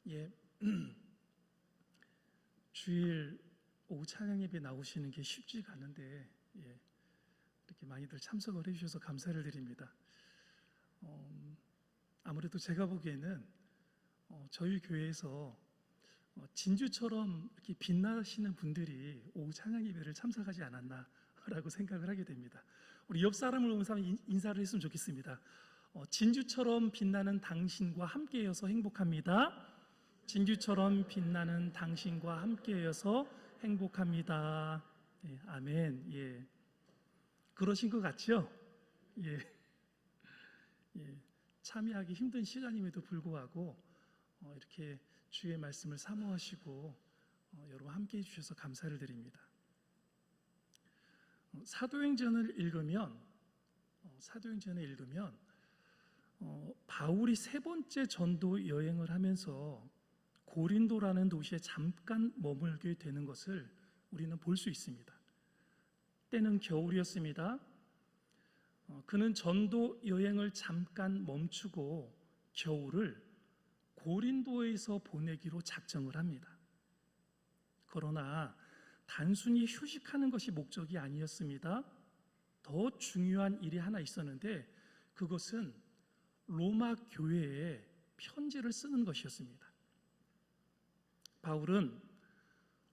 예, 주일 오후 찬양 예배 나오시는 게 쉽지가 않은데 이렇게 많이들 참석을 해주셔서 감사를 드립니다. 아무래도 제가 보기에는 저희 교회에서 진주처럼 이렇게 빛나시는 분들이 오후 찬양 예배를 참석하지 않았나라고 생각을 하게 됩니다. 우리 옆 사람을 보면서 인사를 했으면 좋겠습니다. 진주처럼 빛나는 당신과 함께여서 행복합니다. 진주처럼 빛나는 당신과 함께여서 행복합니다. 예, 아멘. 예, 그러신 것 같죠? 예, 참여하기 힘든 시간임에도 불구하고 이렇게 주의 말씀을 사모하시고 여러분 함께 해주셔서 감사를 드립니다. 사도행전을 읽으면 바울이 세 번째 전도 여행을 하면서 고린도라는 도시에 잠깐 머물게 되는 것을 우리는 볼 수 있습니다. 때는 겨울이었습니다. 그는 전도 여행을 잠깐 멈추고 겨울을 고린도에서 보내기로 작정을 합니다. 그러나 단순히 휴식하는 것이 목적이 아니었습니다. 더 중요한 일이 하나 있었는데 그것은 로마 교회에 편지를 쓰는 것이었습니다. 바울은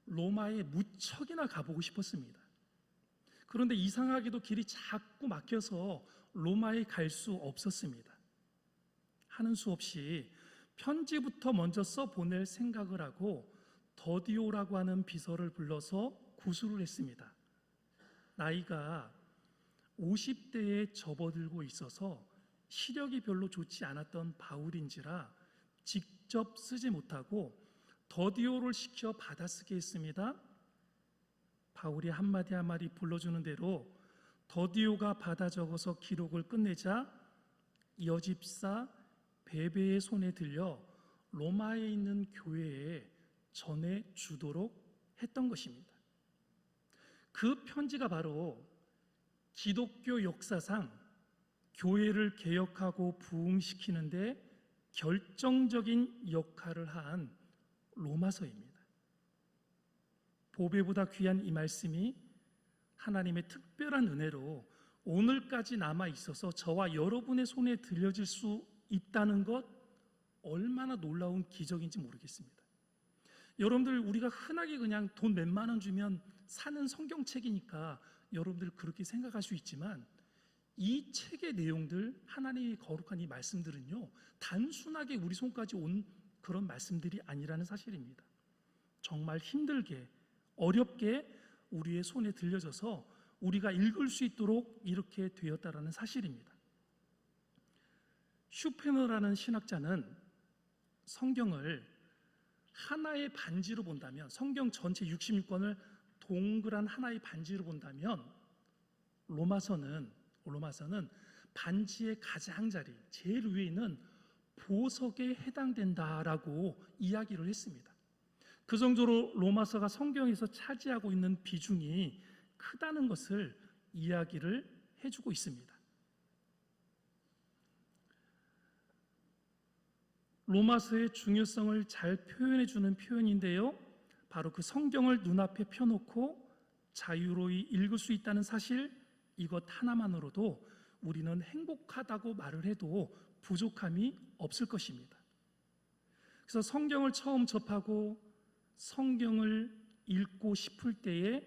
로마에 무척이나 가보고 싶었습니다. 그런데 이상하게도 길이 자꾸 막혀서 로마에 갈 수 없었습니다. 하는 수 없이 편지부터 먼저 써보낼 생각을 하고 더디오라고 하는 비서를 불러서 구술을 했습니다. 나이가 50대에 접어들고 있어서 시력이 별로 좋지 않았던 바울인지라 직접 쓰지 못하고 더디오를 시켜 받아쓰게 했습니다. 바울이 한마디 한마디 불러주는 대로 더디오가 받아 적어서 기록을 끝내자 여집사 베베의 손에 들려 로마에 있는 교회에 전해주도록 했던 것입니다. 그 편지가 바로 기독교 역사상 교회를 개혁하고 부흥시키는데 결정적인 역할을 한 로마서입니다. 보배보다 귀한 이 말씀이 하나님의 특별한 은혜로 오늘까지 남아 있어서 저와 여러분의 손에 들려질 수 있다는 것 얼마나 놀라운 기적인지 모르겠습니다. 여러분들 우리가 흔하게 그냥 돈 몇만 원 주면 사는 성경책이니까 여러분들 그렇게 생각할 수 있지만 이 책의 내용들, 하나님의 거룩한 이 말씀들은요 단순하게 우리 손까지 온 그런 말씀들이 아니라는 사실입니다. 정말 힘들게 어렵게 우리의 손에 들려져서 우리가 읽을 수 있도록 이렇게 되었다라는 사실입니다. 슈페너라는 신학자는 성경을 하나의 반지로 본다면, 성경 전체 66권을 동그란 하나의 반지로 본다면 로마서는 반지의 가장자리, 제일 위에 있는 보석에 해당된다라고 이야기를 했습니다. 그 정도로 로마서가 성경에서 차지하고 있는 비중이 크다는 것을 이야기를 해주고 있습니다. 로마서의 중요성을 잘 표현해주는 표현인데요, 바로 그 성경을 눈앞에 펴놓고 자유로이 읽을 수 있다는 사실, 이것 하나만으로도 우리는 행복하다고 말을 해도 부족함이 없을 것입니다. 그래서 성경을 처음 접하고 성경을 읽고 싶을 때에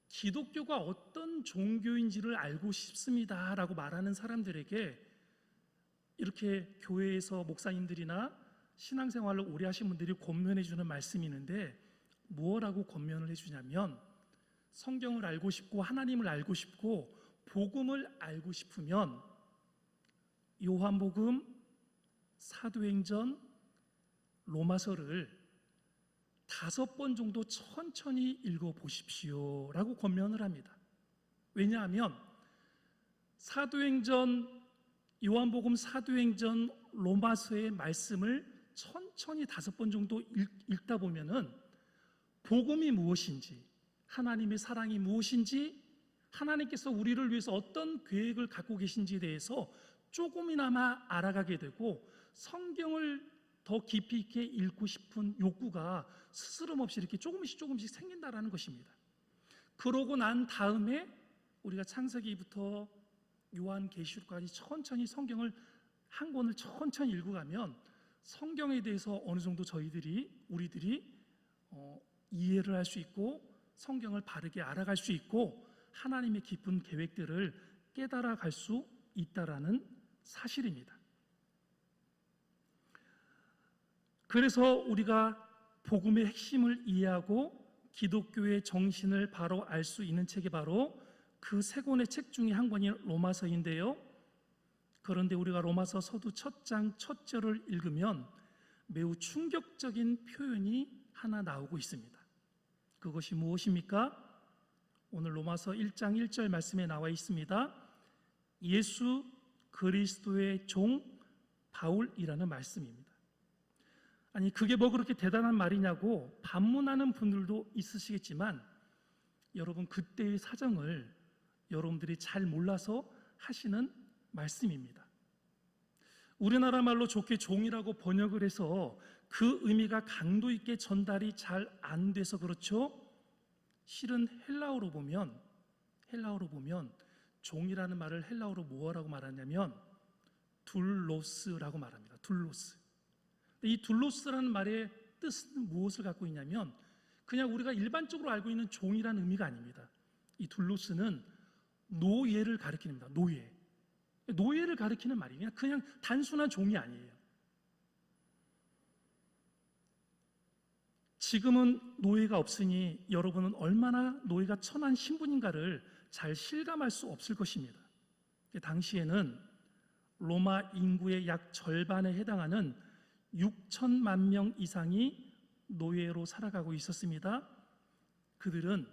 기독교가 어떤 종교인지를 알고 싶습니다 라고 말하는 사람들에게 이렇게 교회에서 목사님들이나 신앙생활을 오래 하신 분들이 권면해 주는 말씀이 있는데 뭐라고 권면을 해주냐면, 성경을 알고 싶고 하나님을 알고 싶고 복음을 알고 싶으면 요한복음, 사도행전, 로마서를 5번 정도 천천히 읽어보십시오 라고 권면을 합니다. 왜냐하면 사도행전, 요한복음, 사도행전, 로마서의 말씀을 천천히 5번 정도 읽다 보면은 복음이 무엇인지, 하나님의 사랑이 무엇인지, 하나님께서 우리를 위해서 어떤 계획을 갖고 계신지에 대해서 조금이나마 알아가게 되고 성경을 더 깊이 있게 읽고 싶은 욕구가 스스럼 없이 이렇게 조금씩 생긴다라는 것입니다. 그러고 난 다음에 우리가 창세기부터 요한계시록까지 천천히 성경을 한 권을 천천히 읽어가면 성경에 대해서 어느 정도 우리들이 이해를 할 수 있고 성경을 바르게 알아갈 수 있고 하나님의 깊은 계획들을 깨달아갈 수 있다라는 사실입니다. 그래서 우리가 복음의 핵심을 이해하고 기독교의 정신을 바로 알 수 있는 책이 바로 그 세 권의 책 중에 한 권이 로마서인데요. 그런데 우리가 로마서 서두 첫 장 첫 절을 읽으면 매우 충격적인 표현이 하나 나오고 있습니다. 그것이 무엇입니까? 오늘 로마서 1장 1절 말씀에 나와 있습니다. 예수 그리스도의 종 바울이라는 말씀입니다. 아니 그게 뭐 그렇게 대단한 말이냐고 반문하는 분들도 있으시겠지만 여러분 그때의 사정을 여러분들이 잘 몰라서 하시는 말씀입니다. 우리나라 말로 좋게 종이라고 번역을 해서 그 의미가 강도 있게 전달이 잘 안 돼서 그렇죠. 실은 헬라어로 보면 종이라는 말을 헬라어로 뭐라고 말하냐면 둘로스라고 말합니다. 둘로스. 이 둘로스라는 말의 뜻은 무엇을 갖고 있냐면 그냥 우리가 일반적으로 알고 있는 종이라는 의미가 아닙니다. 이 둘로스는 노예를 가리킵니다. 노예를 가리키는 말이에요. 그냥 단순한 종이 아니에요. 지금은 노예가 없으니 여러분은 얼마나 노예가 천한 신분인가를 잘 실감할 수 없을 것입니다. 당시에는 로마 인구의 약 절반에 해당하는 6천만 명 이상이 노예로 살아가고 있었습니다. 그들은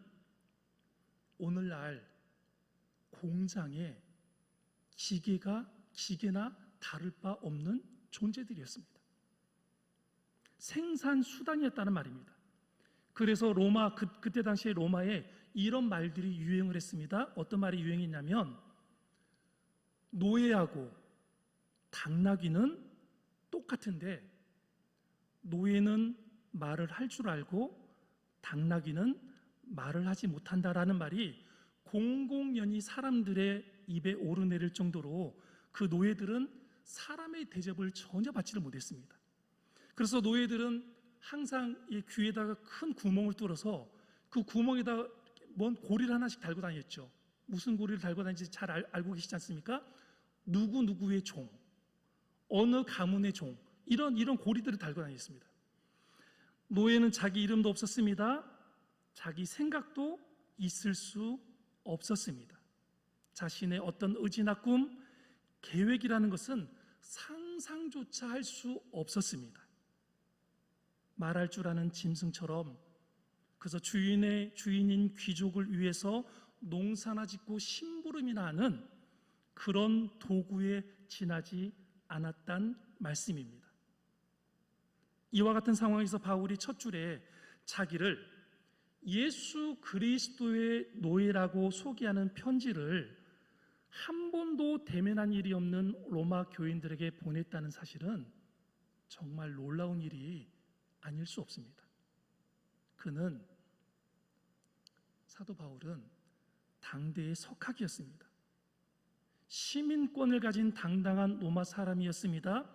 오늘날 공장에 기계나 다를 바 없는 존재들이었습니다. 생산 수단이었다는 말입니다. 그래서 그때 당시에 로마에 이런 말들이 유행을 했습니다. 어떤 말이 유행했냐면 노예하고 당나귀는 똑같은데 노예는 말을 할 줄 알고 당나귀는 말을 하지 못한다라는 말이 공공연히 사람들의 입에 오르내릴 정도로 그 노예들은 사람의 대접을 전혀 받지를 못했습니다. 그래서 노예들은 항상 이 귀에다가 큰 구멍을 뚫어서 그 구멍에다 뭔 고리를 하나씩 달고 다녔죠. 무슨 고리를 달고 다니는지 잘 알고 계시지 않습니까? 누구누구의 종, 어느 가문의 종, 이런 고리들을 달고 다녔습니다. 노예는 자기 이름도 없었습니다. 자기 생각도 있을 수 없었습니다. 자신의 어떤 의지나 꿈, 계획이라는 것은 상상조차 할 수 없었습니다. 말할 줄 아는 짐승처럼 그래서 주인인 귀족을 위해서 농사나 짓고 심부름이나 하는 그런 도구에 지나지 않았단 말씀입니다. 이와 같은 상황에서 바울이 첫 줄에 자기를 예수 그리스도의 노예라고 소개하는 편지를 한 번도 대면한 일이 없는 로마 교인들에게 보냈다는 사실은 정말 놀라운 일이 아닐 수 없습니다. 사도 바울은 당대의 석학이었습니다. 시민권을 가진 당당한 로마 사람이었습니다.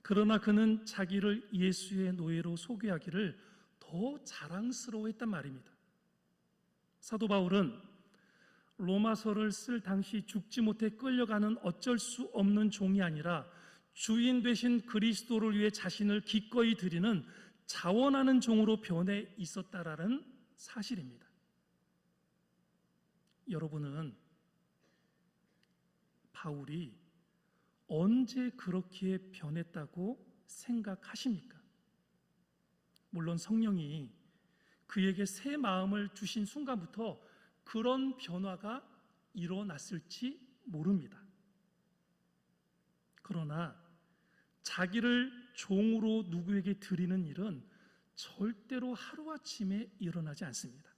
그러나 그는 자기를 예수의 노예로 소개하기를 더 자랑스러워했단 말입니다. 사도 바울은 로마서를 쓸 당시 죽지 못해 끌려가는 어쩔 수 없는 종이 아니라 주인 되신 그리스도를 위해 자신을 기꺼이 드리는 자원하는 종으로 변해 있었다라는 사실입니다. 여러분은 바울이 언제 그렇게 변했다고 생각하십니까? 물론 성령이 그에게 새 마음을 주신 순간부터 그런 변화가 일어났을지 모릅니다. 그러나 자기를 종으로 누구에게 드리는 일은 절대로 하루아침에 일어나지 않습니다.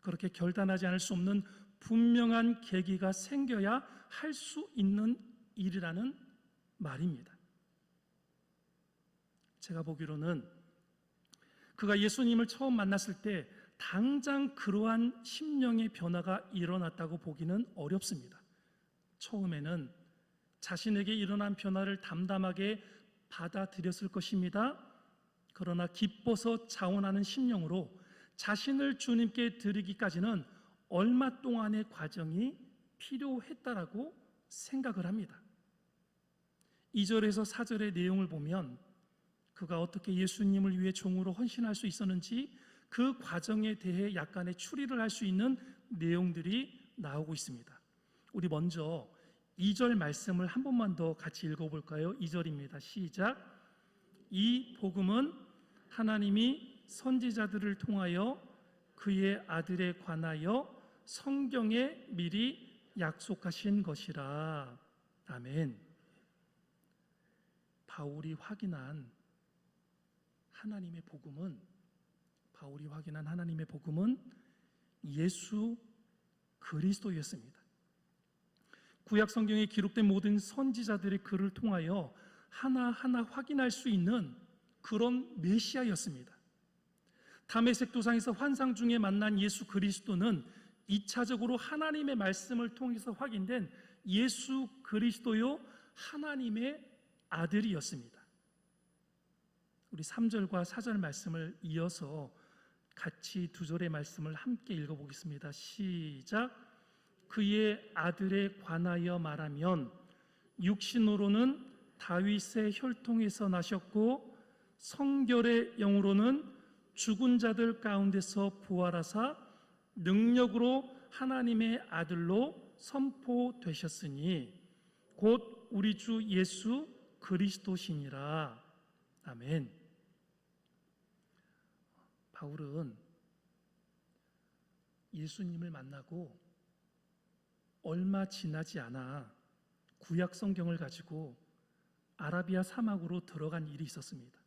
그렇게 결단하지 않을 수 없는 분명한 계기가 생겨야 할 수 있는 일이라는 말입니다. 제가 보기로는 그가 예수님을 처음 만났을 때 당장 그러한 심령의 변화가 일어났다고 보기는 어렵습니다. 처음에는 자신에게 일어난 변화를 담담하게 받아들였을 것입니다. 그러나 기뻐서 자원하는 심령으로 자신을 주님께 드리기까지는 얼마 동안의 과정이 필요했다라고 생각을 합니다. 2절에서 4절의 내용을 보면 그가 어떻게 예수님을 위해 종으로 헌신할 수 있었는지 그 과정에 대해 약간의 추리를 할 수 있는 내용들이 나오고 있습니다. 우리 먼저 2절 말씀을 한 번만 더 같이 읽어볼까요? 2절입니다. 시작. 이 복음은 하나님이 선지자들을 통하여 그의 아들에 관하여 성경에 미리 약속하신 것이라. 아멘. 바울이 확인한 하나님의 복음은 예수 그리스도였습니다. 구약 성경에 기록된 모든 선지자들의 글을 통하여 하나하나 확인할 수 있는 그런 메시아였습니다. 다메섹 도상에서 환상 중에 만난 예수 그리스도는 2차적으로 하나님의 말씀을 통해서 확인된 예수 그리스도요 하나님의 아들이었습니다. 우리 3절과 4절 말씀을 이어서 같이 2절의 말씀을 함께 읽어보겠습니다. 시작. 그의 아들에 관하여 말하면 육신으로는 다윗의 혈통에서 나셨고 성결의 영으로는 죽은 자들 가운데서 부활하사 능력으로 하나님의 아들로 선포되셨으니 곧 우리 주 예수 그리스도시니라. 아멘. 바울은 예수님을 만나고 얼마 지나지 않아 구약 성경을 가지고 아라비아 사막으로 들어간 일이 있었습니다.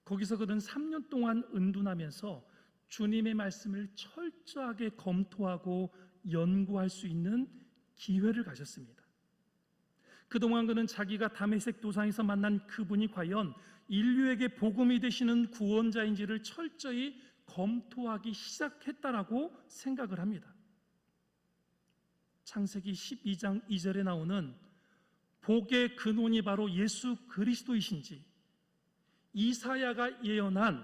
거기서 그는 3년 동안 은둔하면서 주님의 말씀을 철저하게 검토하고 연구할 수 있는 기회를 가졌습니다. 그동안 그는 자기가 다메섹 도상에서 만난 그분이 과연 인류에게 복음이 되시는 구원자인지를 철저히 검토하기 시작했다라고 생각을 합니다. 창세기 12장 2절에 나오는 복의 근원이 바로 예수 그리스도이신지, 이사야가 예언한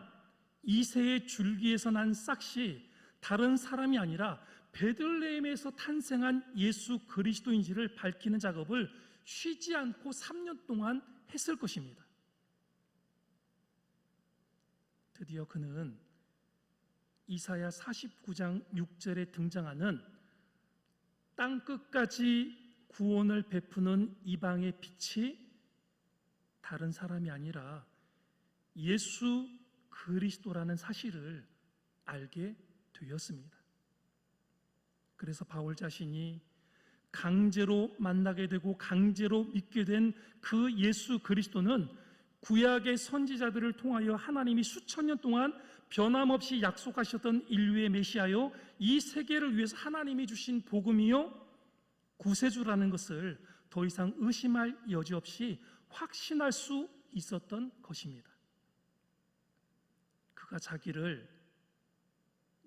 이새의 줄기에서 난 싹이 다른 사람이 아니라 베들레헴에서 탄생한 예수 그리스도인지를 밝히는 작업을 쉬지 않고 3년 동안 했을 것입니다. 드디어 그는 이사야 49장 6절에 등장하는 땅끝까지 구원을 베푸는 이방의 빛이 다른 사람이 아니라 예수 그리스도라는 사실을 알게 되었습니다. 그래서 바울 자신이 강제로 만나게 되고 강제로 믿게 된 그 예수 그리스도는 구약의 선지자들을 통하여 하나님이 수천 년 동안 변함없이 약속하셨던 인류의 메시아요, 이 세계를 위해서 하나님이 주신 복음이요 구세주라는 것을 더 이상 의심할 여지 없이 확신할 수 있었던 것입니다. 그가 자기를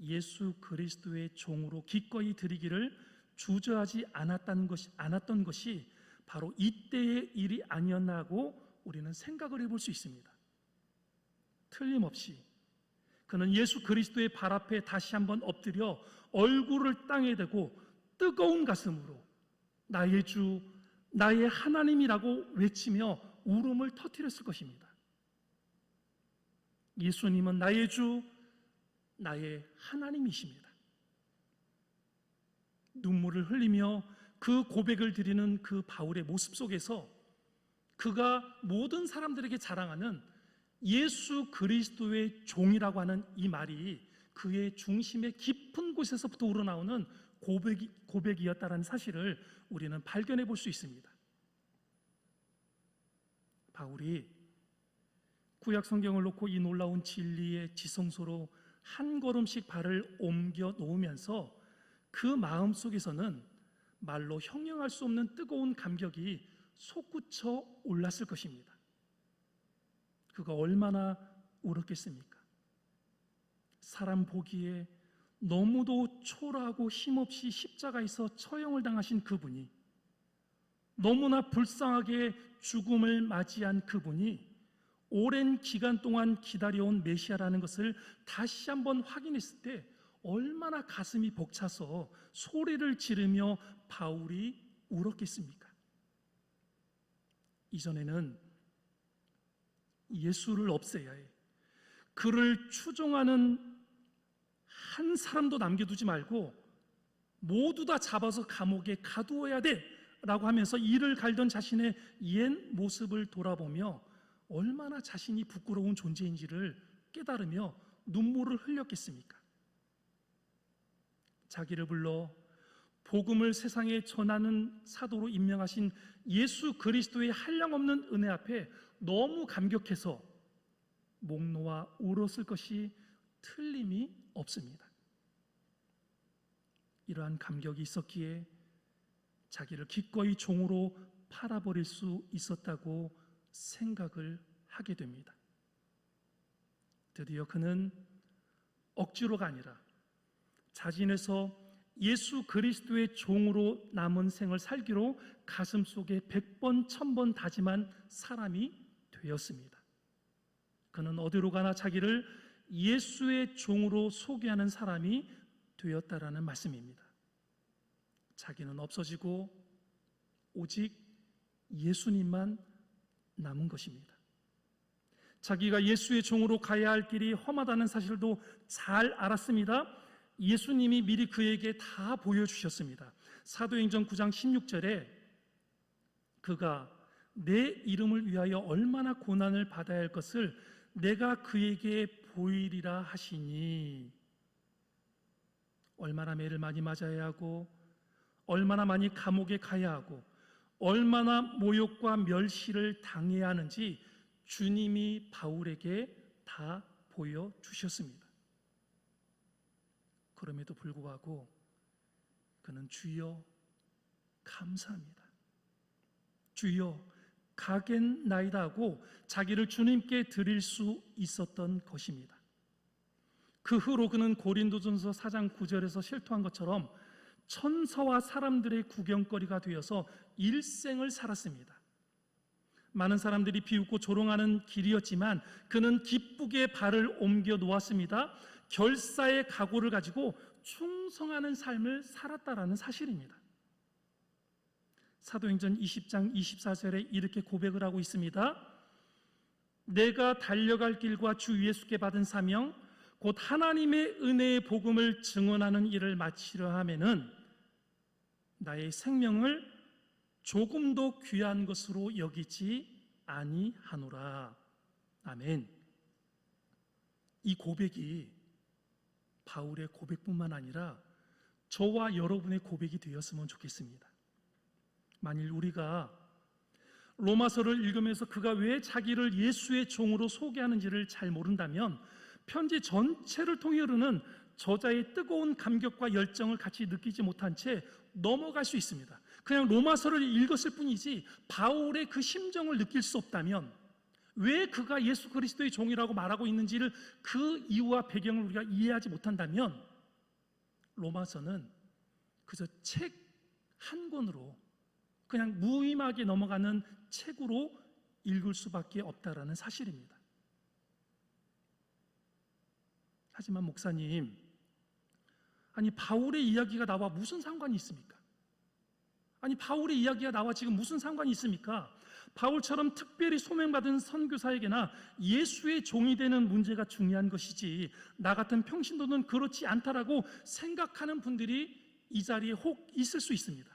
예수 그리스도의 종으로 기꺼이 드리기를 주저하지 않았던 것이 바로 이때의 일이 아니었나 하고 우리는 생각을 해볼 수 있습니다. 틀림없이 그는 예수 그리스도의 발 앞에 다시 한번 엎드려 얼굴을 땅에 대고 뜨거운 가슴으로 나의 주, 나의 하나님이라고 외치며 울음을 터뜨렸을 것입니다. 예수님은 나의 주, 나의 하나님이십니다. 눈물을 흘리며 그 고백을 드리는 그 바울의 모습 속에서 그가 모든 사람들에게 자랑하는 예수 그리스도의 종이라고 하는 이 말이 그의 중심의 깊은 곳에서부터 우러나오는 고백이었다는 사실을 우리는 발견해 볼 수 있습니다. 바울이 구약 성경을 놓고 이 놀라운 진리의 지성소로 한 걸음씩 발을 옮겨 놓으면서 그 마음 속에서는 말로 형용할 수 없는 뜨거운 감격이 솟구쳐 올랐을 것입니다. 그가 얼마나 울었겠습니까? 사람 보기에 너무도 초라하고 힘없이 십자가에서 처형을 당하신 그분이, 너무나 불쌍하게 죽음을 맞이한 그분이 오랜 기간 동안 기다려온 메시아라는 것을 다시 한번 확인했을 때 얼마나 가슴이 벅차서 소리를 지르며 바울이 울었겠습니까? 이전에는 예수를 없애야 해, 그를 추종하는 한 사람도 남겨두지 말고 모두 다 잡아서 감옥에 가두어야 돼 라고 하면서 이를 갈던 자신의 옛 모습을 돌아보며 얼마나 자신이 부끄러운 존재인지를 깨달으며 눈물을 흘렸겠습니까? 자기를 불러 복음을 세상에 전하는 사도로 임명하신 예수 그리스도의 한량없는 은혜 앞에 너무 감격해서 목 놓아 울었을 것이 틀림이 없습니다. 이러한 감격이 있었기에 자기를 기꺼이 종으로 팔아버릴 수 있었다고 생각을 하게 됩니다. 드디어 그는 억지로가 아니라 자진해서 예수 그리스도의 종으로 남은 생을 살기로 가슴속에 100번 1000번 다짐한 사람이 되었습니다. 그는 어디로 가나 자기를 예수의 종으로 소개하는 사람이 되었다라는 말씀입니다. 자기는 없어지고 오직 예수님만 남은 것입니다. 자기가 예수의 종으로 가야 할 길이 험하다는 사실도 잘 알았습니다. 예수님이 미리 그에게 다 보여주셨습니다. 사도행전 9장 16절에 그가 내 이름을 위하여 얼마나 고난을 받아야 할 것을 내가 그에게 보이리라 하시니, 얼마나 매를 많이 맞아야 하고 얼마나 많이 감옥에 가야 하고 얼마나 모욕과 멸시를 당해야 하는지 주님이 바울에게 다 보여주셨습니다. 그럼에도 불구하고 그는 주여 감사합니다, 주여 가겠나이다 하고 자기를 주님께 드릴 수 있었던 것입니다. 그 후로 그는 고린도전서 4장 9절에서 실토한 것처럼 천사와 사람들의 구경거리가 되어서 일생을 살았습니다. 많은 사람들이 비웃고 조롱하는 길이었지만 그는 기쁘게 발을 옮겨 놓았습니다. 결사의 각오를 가지고 충성하는 삶을 살았다라는 사실입니다. 사도행전 20장 24절에 이렇게 고백을 하고 있습니다. 내가 달려갈 길과 주 예수께 받은 사명 곧 하나님의 은혜의 복음을 증언하는 일을 마치려 하면은 나의 생명을 조금도 귀한 것으로 여기지 아니하노라. 아멘. 이 고백이 바울의 고백뿐만 아니라 저와 여러분의 고백이 되었으면 좋겠습니다. 만일 우리가 로마서를 읽으면서 그가 왜 자기를 예수의 종으로 소개하는지를 잘 모른다면 편지 전체를 통해 흐르는 저자의 뜨거운 감격과 열정을 같이 느끼지 못한 채 넘어갈 수 있습니다. 그냥 로마서를 읽었을 뿐이지 바울의 그 심정을 느낄 수 없다면, 왜 그가 예수 그리스도의 종이라고 말하고 있는지를 그 이유와 배경을 우리가 이해하지 못한다면 로마서는 그저 책 한 권으로 그냥 무의미하게 넘어가는 책으로 읽을 수밖에 없다라는 사실입니다. 하지만 목사님, 아니 바울의 이야기가 나와 무슨 상관이 있습니까? 아니 바울의 이야기가 나와 지금 무슨 상관이 있습니까? 바울처럼 특별히 소명받은 선교사에게나 예수의 종이 되는 문제가 중요한 것이지 나 같은 평신도는 그렇지 않다라고 생각하는 분들이 이 자리에 혹 있을 수 있습니다.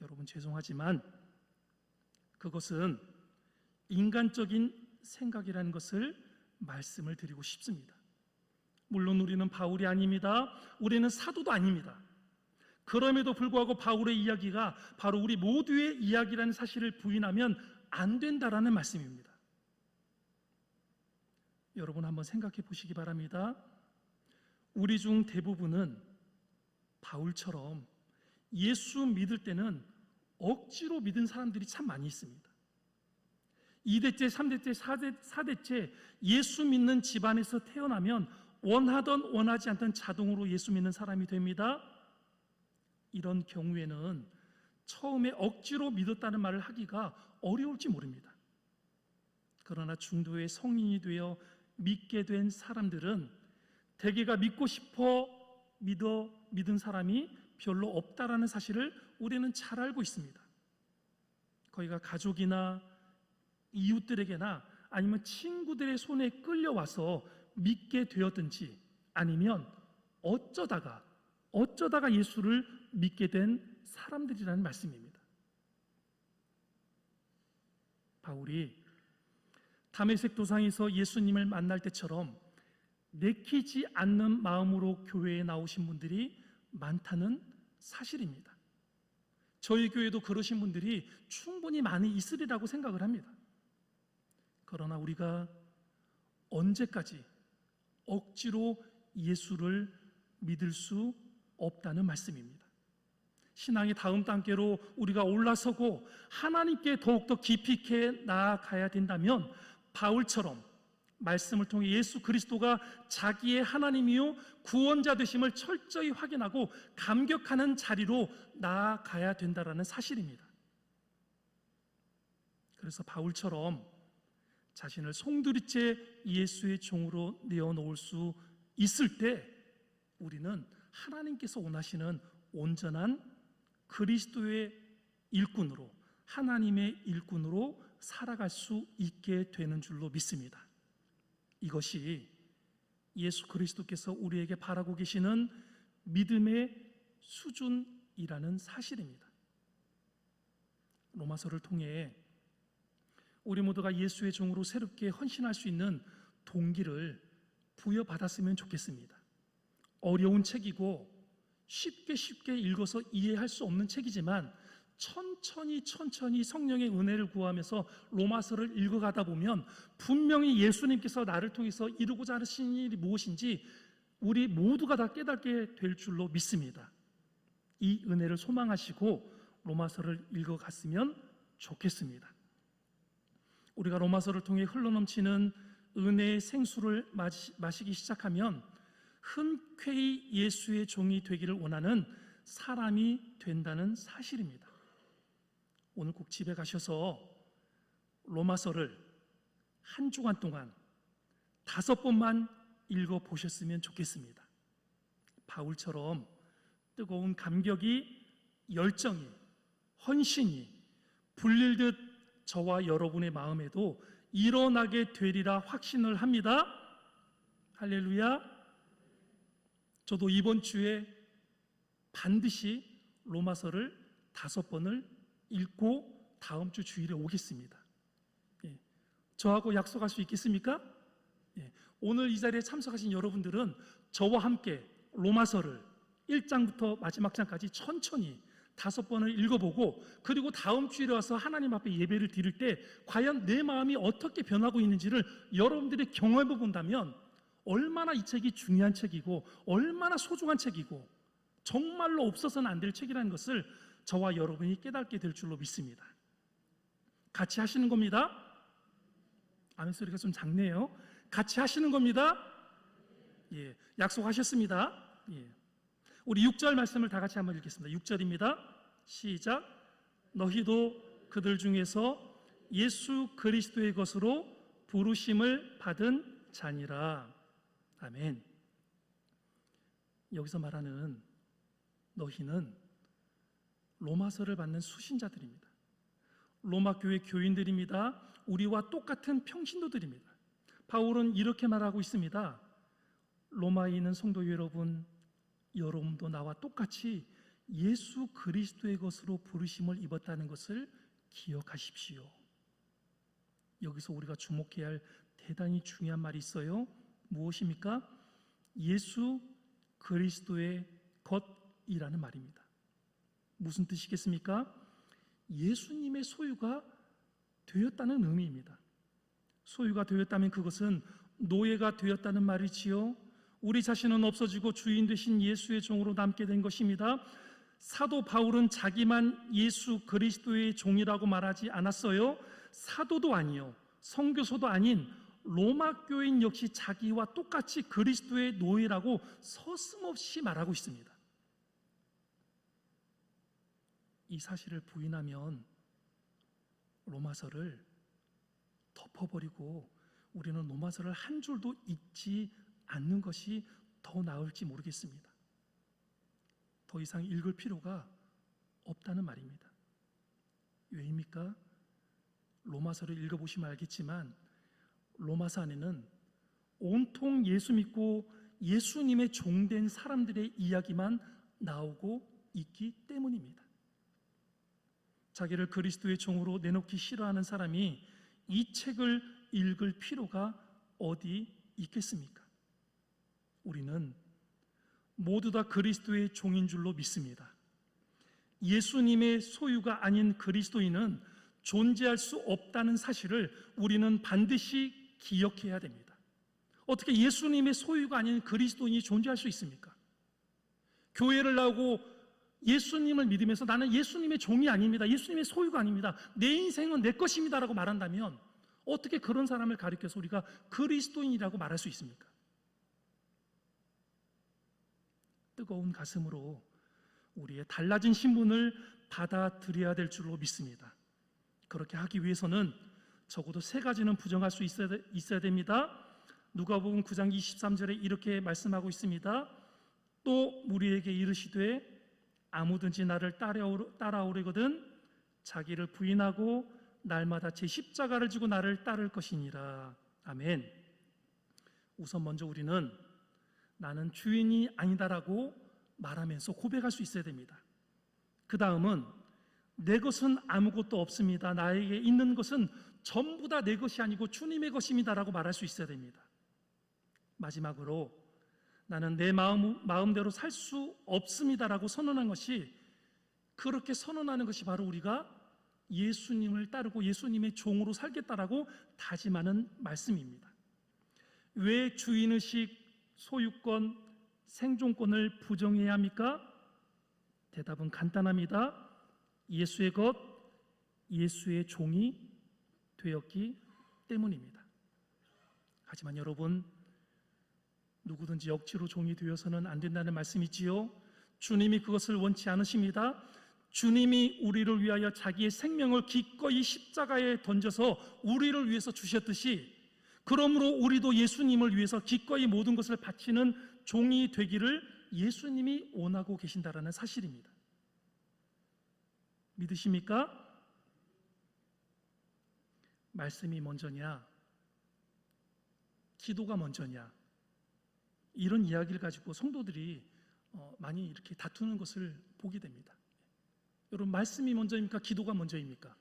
여러분 죄송하지만 그것은 인간적인 생각이라는 것을 말씀을 드리고 싶습니다. 물론 우리는 바울이 아닙니다. 우리는 사도도 아닙니다. 그럼에도 불구하고 바울의 이야기가 바로 우리 모두의 이야기라는 사실을 부인하면 안 된다라는 말씀입니다. 여러분 한번 생각해 보시기 바랍니다. 우리 중 대부분은 바울처럼 예수 믿을 때는 억지로 믿은 사람들이 참 많이 있습니다. 2대째, 3대째, 4대째 예수 믿는 집안에서 태어나면 원하던 원하지 않던 자동으로 예수 믿는 사람이 됩니다. 이런 경우에는 처음에 억지로 믿었다는 말을 하기가 어려울지 모릅니다. 그러나 중도의 성인이 되어 믿게 된 사람들은 대개가 믿고 싶어 믿은 사람이 별로 없다라는 사실을 우리는 잘 알고 있습니다. 거기가 가족이나 이웃들에게나 아니면 친구들의 손에 끌려와서 믿게 되었든지 아니면 어쩌다가 예수를 믿게 된 사람들이라는 말씀입니다. 바울이 다메섹 도상에서 예수님을 만날 때처럼 내키지 않는 마음으로 교회에 나오신 분들이 많다는 사실입니다. 저희 교회도 그러신 분들이 충분히 많이 있으리라고 생각을 합니다. 그러나 우리가 언제까지 억지로 예수를 믿을 수 없다는 말씀입니다. 신앙의 다음 단계로 우리가 올라서고 하나님께 더욱더 깊이 있게 나아가야 된다면 바울처럼 말씀을 통해 예수 그리스도가 자기의 하나님이요 구원자 되심을 철저히 확인하고 감격하는 자리로 나아가야 된다는 사실입니다. 그래서 바울처럼 자신을 송두리째 예수의 종으로 내어놓을 수 있을 때 우리는 하나님께서 원하시는 온전한 그리스도의 일꾼으로, 하나님의 일꾼으로 살아갈 수 있게 되는 줄로 믿습니다. 이것이 예수 그리스도께서 우리에게 바라고 계시는 믿음의 수준이라는 사실입니다. 로마서를 통해 우리 모두가 예수의 종으로 새롭게 헌신할 수 있는 동기를 부여받았으면 좋겠습니다. 어려운 책이고 쉽게 읽어서 이해할 수 없는 책이지만 천천히 성령의 은혜를 구하면서 로마서를 읽어가다 보면 분명히 예수님께서 나를 통해서 이루고자 하시는 일이 무엇인지 우리 모두가 다 깨닫게 될 줄로 믿습니다. 이 은혜를 소망하시고 로마서를 읽어갔으면 좋겠습니다. 우리가 로마서를 통해 흘러넘치는 은혜의 생수를 마시기 시작하면 흔쾌히 예수의 종이 되기를 원하는 사람이 된다는 사실입니다. 오늘 꼭 집에 가셔서 로마서를 한 주간 동안 5번만 읽어보셨으면 좋겠습니다. 바울처럼 뜨거운 감격이, 열정이, 헌신이 불릴듯 저와 여러분의 마음에도 일어나게 되리라 확신을 합니다. 할렐루야. 저도 이번 주에 반드시 로마서를 5번을 읽고 다음 주 주일에 오겠습니다. 저하고 약속할 수 있겠습니까? 오늘 이 자리에 참석하신 여러분들은 저와 함께 로마서를 1장부터 마지막 장까지 천천히 5번을 읽어보고 그리고 다음 주일에 와서 하나님 앞에 예배를 드릴 때 과연 내 마음이 어떻게 변하고 있는지를 여러분들이 경험해 본다면 얼마나 이 책이 중요한 책이고 얼마나 소중한 책이고 정말로 없어서는 안 될 책이라는 것을 저와 여러분이 깨닫게 될 줄로 믿습니다. 같이 하시는 겁니다. 아멘 소리가 좀 작네요. 같이 하시는 겁니다. 예, 약속하셨습니다. 예. 우리 6절 말씀을 다 같이 한번 읽겠습니다. 6절입니다. 시작. 너희도 그들 중에서 예수 그리스도의 것으로 부르심을 받은 자니라. 아멘. 여기서 말하는 너희는 로마서를 받는 수신자들입니다. 로마 교회 교인들입니다. 우리와 똑같은 평신도들입니다. 바울은 이렇게 말하고 있습니다. 로마에 있는 성도 여러분, 여러분도 나와 똑같이 예수 그리스도의 것으로 부르심을 입었다는 것을 기억하십시오. 여기서 우리가 주목해야 할 대단히 중요한 말이 있어요. 무엇입니까? 예수 그리스도의 것이라는 말입니다. 무슨 뜻이겠습니까? 예수님의 소유가 되었다는 의미입니다. 소유가 되었다면 그것은 노예가 되었다는 말이지요. 우리 자신은 없어지고 주인 되신 예수의 종으로 남게 된 것입니다. 사도 바울은 자기만 예수 그리스도의 종이라고 말하지 않았어요. 사도도 아니요, 선교사도 아닌 로마 교인 역시 자기와 똑같이 그리스도의 노예라고 서슴없이 말하고 있습니다. 이 사실을 부인하면 로마서를 덮어버리고 우리는 로마서를 한 줄도 읽지 않는 것이 더 나을지 모르겠습니다. 더 이상 읽을 필요가 없다는 말입니다. 왜입니까? 로마서를 읽어보시면 알겠지만 로마서 안에는 온통 예수 믿고 예수님의 종된 사람들의 이야기만 나오고 있기 때문입니다. 자기를 그리스도의 종으로 내놓기 싫어하는 사람이 이 책을 읽을 필요가 어디 있겠습니까? 우리는 모두 다 그리스도의 종인 줄로 믿습니다. 예수님의 소유가 아닌 그리스도인은 존재할 수 없다는 사실을 우리는 반드시 기억해야 됩니다. 어떻게 예수님의 소유가 아닌 그리스도인이 존재할 수 있습니까? 교회를 나오고 예수님을 믿으면서 나는 예수님의 종이 아닙니다, 예수님의 소유가 아닙니다, 내 인생은 내 것입니다 라고 말한다면 어떻게 그런 사람을 가리켜서 우리가 그리스도인이라고 말할 수 있습니까? 뜨거운 가슴으로 우리의 달라진 신분을 받아들여야 될 줄로 믿습니다. 그렇게 하기 위해서는 적어도 세 가지는 부정할 수 있어야 됩니다. 누가복음 9장 23절에 이렇게 말씀하고 있습니다. 또 우리에게 이르시되 아무든지 나를 따라오려거든 자기를 부인하고 날마다 제 십자가를 지고 나를 따를 것이니라. 아멘. 우선 먼저 우리는 나는 주인이 아니다라고 말하면서 고백할 수 있어야 됩니다. 그 다음은 내 것은 아무것도 없습니다, 나에게 있는 것은 전부 다 내 것이 아니고 주님의 것입니다 라고 말할 수 있어야 됩니다. 마지막으로 나는 내 마음대로 살 수 없습니다 라고 선언한 것이, 그렇게 선언하는 것이 바로 우리가 예수님을 따르고 예수님의 종으로 살겠다라고 다짐하는 말씀입니다. 왜 주인의식, 소유권, 생존권을 부정해야 합니까? 대답은 간단합니다. 예수의 것, 예수의 종이 되었기 때문입니다. 하지만 여러분, 누구든지 억지로 종이 되어서는 안 된다는 말씀이지요. 주님이 그것을 원치 않으십니다. 주님이 우리를 위하여 자기의 생명을 기꺼이 십자가에 던져서 우리를 위해서 주셨듯이, 그러므로 우리도 예수님을 위해서 기꺼이 모든 것을 바치는 종이 되기를 예수님이 원하고 계신다라는 사실입니다. 믿으십니까? 말씀이 먼저냐, 기도가 먼저냐, 이런 이야기를 가지고 성도들이 많이 이렇게 다투는 것을 보게 됩니다. 여러분, 말씀이 먼저입니까? 기도가 먼저입니까?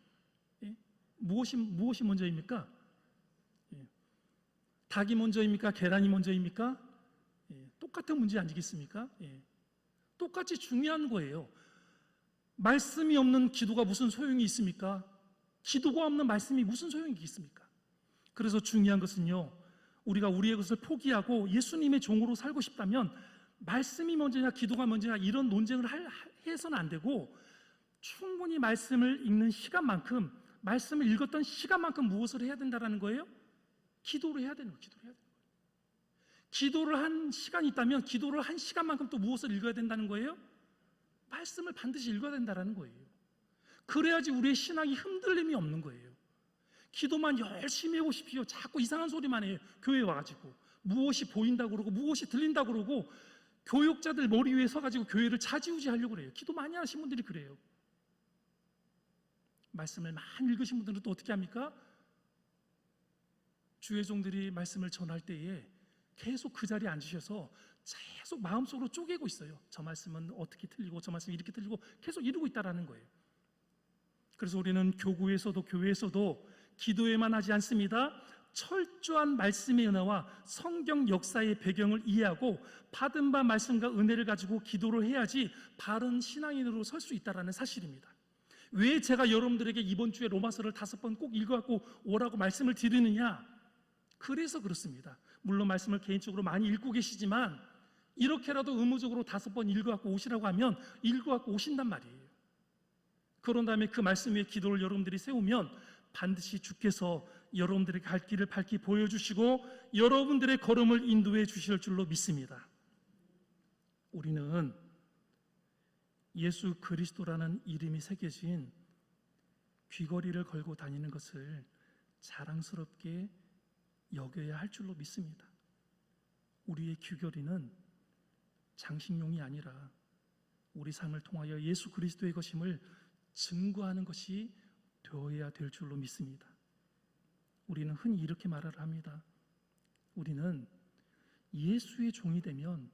예? 무엇이 먼저입니까? 예. 닭이 먼저입니까? 계란이 먼저입니까? 예. 똑같은 문제 아니겠습니까? 예. 똑같이 중요한 거예요. 말씀이 없는 기도가 무슨 소용이 있습니까? 기도가 없는 말씀이 무슨 소용이 있습니까? 그래서 중요한 것은요, 우리가 우리의 것을 포기하고 예수님의 종으로 살고 싶다면 말씀이 먼저냐 기도가 먼저냐 이런 논쟁을 해서는 안 되고, 충분히 말씀을 읽는 시간만큼, 말씀을 읽었던 시간만큼 무엇을 해야 된다는 거예요? 기도를 해야 되는 거예요. 기도를 한 시간이 있다면 기도를 한 시간만큼 또 무엇을 읽어야 된다는 거예요? 말씀을 반드시 읽어야 된다는 거예요. 그래야지 우리의 신앙이 흔들림이 없는 거예요. 기도만 열심히 해보십시오. 자꾸 이상한 소리만 해요. 교회에 와가지고 무엇이 보인다고 그러고 무엇이 들린다고 그러고 교육자들 머리 위에 서가지고 교회를 좌지우지 하려고 그래요. 기도 많이 하신 분들이 그래요. 말씀을 많이 읽으신 분들은 또 어떻게 합니까? 주의 종들이 말씀을 전할 때에 계속 그 자리에 앉으셔서 계속 마음속으로 쪼개고 있어요. 저 말씀은 어떻게 틀리고 저 말씀이 이렇게 틀리고 계속 이루고 있다라는 거예요. 그래서 우리는 교구에서도 교회에서도 기도에만 하지 않습니다. 철저한 말씀의 은혜와 성경 역사의 배경을 이해하고 받은 바 말씀과 은혜를 가지고 기도를 해야지 바른 신앙인으로 설 수 있다는 사실입니다. 왜 제가 여러분들에게 이번 주에 로마서를 5번 꼭 읽어갖고 오라고 말씀을 드리느냐? 그래서 그렇습니다. 물론 말씀을 개인적으로 많이 읽고 계시지만 이렇게라도 의무적으로 5번 읽어갖고 오시라고 하면 읽어갖고 오신단 말이에요. 그런 다음에 그 말씀 위에 기도를 여러분들이 세우면 반드시 주께서 여러분들의 갈 길을 밝히 보여주시고 여러분들의 걸음을 인도해 주실 줄로 믿습니다. 우리는 예수 그리스도라는 이름이 새겨진 귀걸이를 걸고 다니는 것을 자랑스럽게 여겨야 할 줄로 믿습니다. 우리의 귀걸이는 장식용이 아니라 우리 삶을 통하여 예수 그리스도의 것임을 증거하는 것이 되어야 될 줄로 믿습니다. 우리는 흔히 이렇게 말을 합니다. 우리는 예수의 종이 되면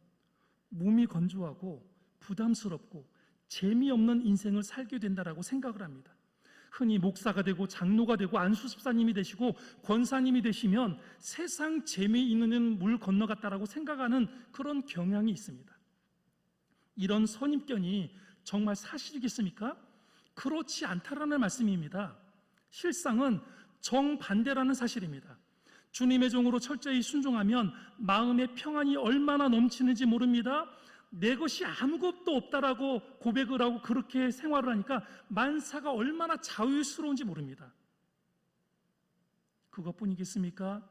몸이 건조하고 부담스럽고 재미없는 인생을 살게 된다라고 생각을 합니다. 흔히 목사가 되고 장로가 되고 안수집사님이 되시고 권사님이 되시면 세상 재미있는 물 건너갔다라고 생각하는 그런 경향이 있습니다. 이런 선입견이 정말 사실이겠습니까? 그렇지 않다라는 말씀입니다. 실상은 정반대라는 사실입니다. 주님의 종으로 철저히 순종하면 마음의 평안이 얼마나 넘치는지 모릅니다. 내 것이 아무것도 없다라고 고백을 하고 그렇게 생활을 하니까 만사가 얼마나 자유스러운지 모릅니다. 그것뿐이겠습니까?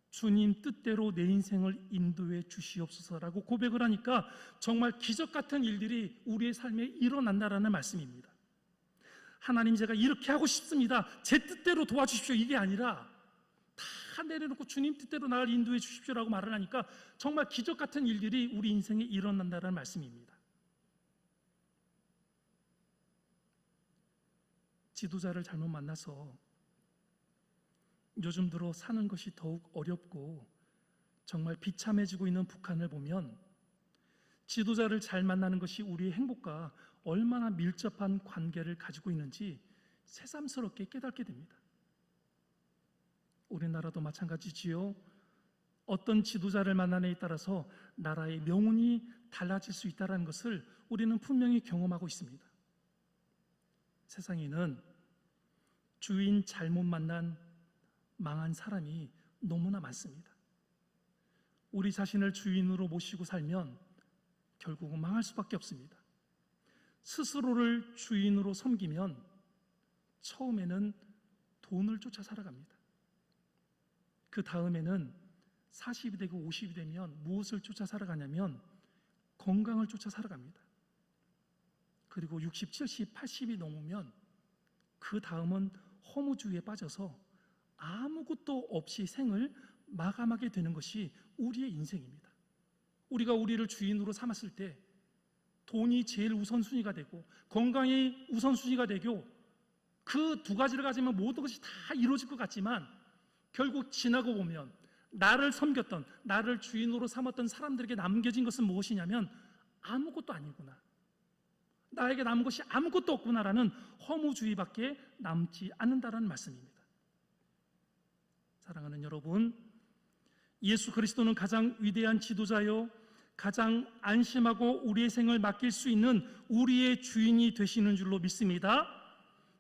주님 뜻대로 내 인생을 인도해 주시옵소서라고 고백을 하니까 정말 기적 같은 일들이 우리의 삶에 일어난다라는 말씀입니다. 하나님, 제가 이렇게 하고 싶습니다, 제 뜻대로 도와주십시오, 이게 아니라 다 내려놓고 주님 뜻대로 나를 인도해 주십시오라고 말을 하니까 정말 기적 같은 일들이 우리 인생에 일어난다는 말씀입니다. 지도자를 잘못 만나서 요즘 들어 사는 것이 더욱 어렵고 정말 비참해지고 있는 북한을 보면 지도자를 잘 만나는 것이 우리의 행복과 얼마나 밀접한 관계를 가지고 있는지 새삼스럽게 깨닫게 됩니다. 우리나라도 마찬가지지요. 어떤 지도자를 만나느냐에 따라서 나라의 명운이 달라질 수 있다는 것을 우리는 분명히 경험하고 있습니다. 세상에는 주인 잘못 만난 망한 사람이 너무나 많습니다. 우리 자신을 주인으로 모시고 살면 결국은 망할 수밖에 없습니다. 스스로를 주인으로 섬기면 처음에는 돈을 쫓아 살아갑니다. 그 다음에는 40이 되고 50이 되면 무엇을 쫓아 살아가냐면 건강을 쫓아 살아갑니다. 그리고 60, 70, 80이 넘으면 그 다음은 허무주의에 빠져서 아무것도 없이 생을 마감하게 되는 것이 우리의 인생입니다. 우리가 우리를 주인으로 삼았을 때 돈이 제일 우선순위가 되고 건강이 우선순위가 되고 그 두 가지를 가지면 모든 것이 다 이루어질 것 같지만 결국 지나고 보면 나를 섬겼던, 나를 주인으로 삼았던 사람들에게 남겨진 것은 무엇이냐면 아무것도 아니구나, 나에게 남은 것이 아무것도 없구나라는 허무주의밖에 남지 않는다는 말씀입니다. 사랑하는 여러분, 예수 그리스도는 가장 위대한 지도자요, 가장 안심하고 우리의 생을 맡길 수 있는 우리의 주인이 되시는 줄로 믿습니다.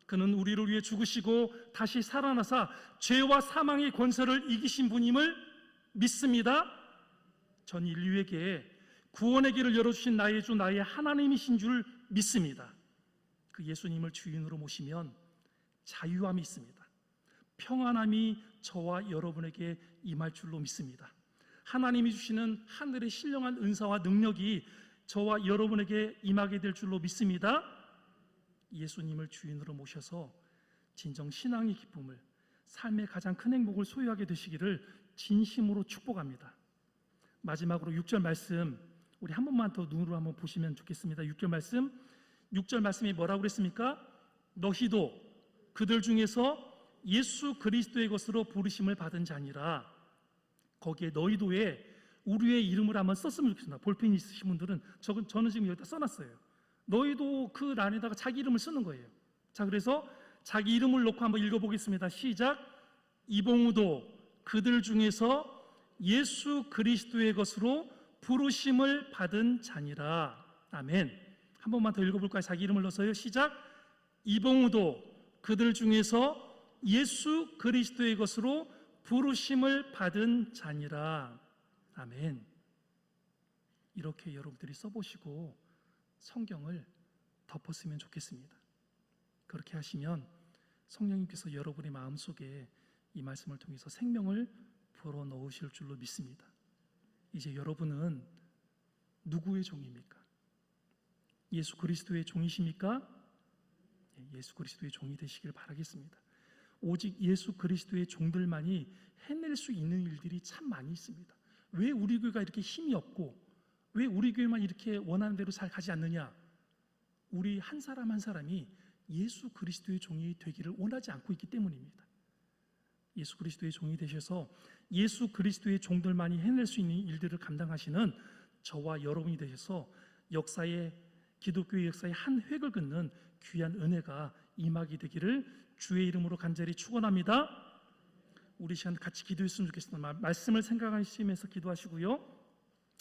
그는 우리를 위해 죽으시고 다시 살아나사 죄와 사망의 권세를 이기신 분임을 믿습니다. 전 인류에게 구원의 길을 열어주신 나의 주, 나의 하나님이신 줄 믿습니다. 그 예수님을 주인으로 모시면 자유함이 있습니다. 평안함이 저와 여러분에게 임할 줄로 믿습니다. 하나님이 주시는 하늘의 신령한 은사와 능력이 저와 여러분에게 임하게 될 줄로 믿습니다. 예수님을 주인으로 모셔서 진정 신앙의 기쁨을, 삶의 가장 큰 행복을 소유하게 되시기를 진심으로 축복합니다. 마지막으로 6절 말씀 우리 한 번만 더 눈으로 한번 보시면 좋겠습니다. 6절 말씀이 뭐라고 그랬습니까? 너희도 그들 중에서 예수 그리스도의 것으로 부르심을 받은 자니라. 거기에 너희도에 우리의 이름을 한번 썼으면 좋겠습니다. 볼펜이 있으신 분들은 저는 지금 여기다 써놨어요. 너희도 그 란에다가 자기 이름을 쓰는 거예요. 자, 그래서 자기 이름을 넣고 한번 읽어보겠습니다. 시작. 이봉우도 그들 중에서 예수 그리스도의 것으로 부르심을 받은 자니라. 아멘. 한 번만 더 읽어볼까요? 자기 이름을 넣어서요. 시작. 이봉우도 그들 중에서 예수 그리스도의 것으로 부르심을 받은 자니라. 아멘. 이렇게 여러분들이 써보시고 성경을 덮었으면 좋겠습니다. 그렇게 하시면 성령님께서 여러분의 마음속에 이 말씀을 통해서 생명을 불어넣으실 줄로 믿습니다. 이제 여러분은 누구의 종입니까? 예수 그리스도의 종이십니까? 예수 그리스도의 종이 되시길 바라겠습니다. 오직 예수 그리스도의 종들만이 해낼 수 있는 일들이 참 많이 있습니다. 왜 우리 교회가 이렇게 힘이 없고 왜 우리 교회만 이렇게 원하는 대로 잘 가지 않느냐? 우리 한 사람 한 사람이 예수 그리스도의 종이 되기를 원하지 않고 있기 때문입니다. 예수 그리스도의 종이 되셔서 예수 그리스도의 종들만이 해낼 수 있는 일들을 감당하시는 저와 여러분이 되셔서 기독교의 역사의 한 획을 긋는 귀한 은혜가 임하게 되기를 주의 이름으로 간절히 축원합니다. 우리 시간 같이 기도했으면 좋겠습니다. 말씀을 생각하시면서 기도하시고요.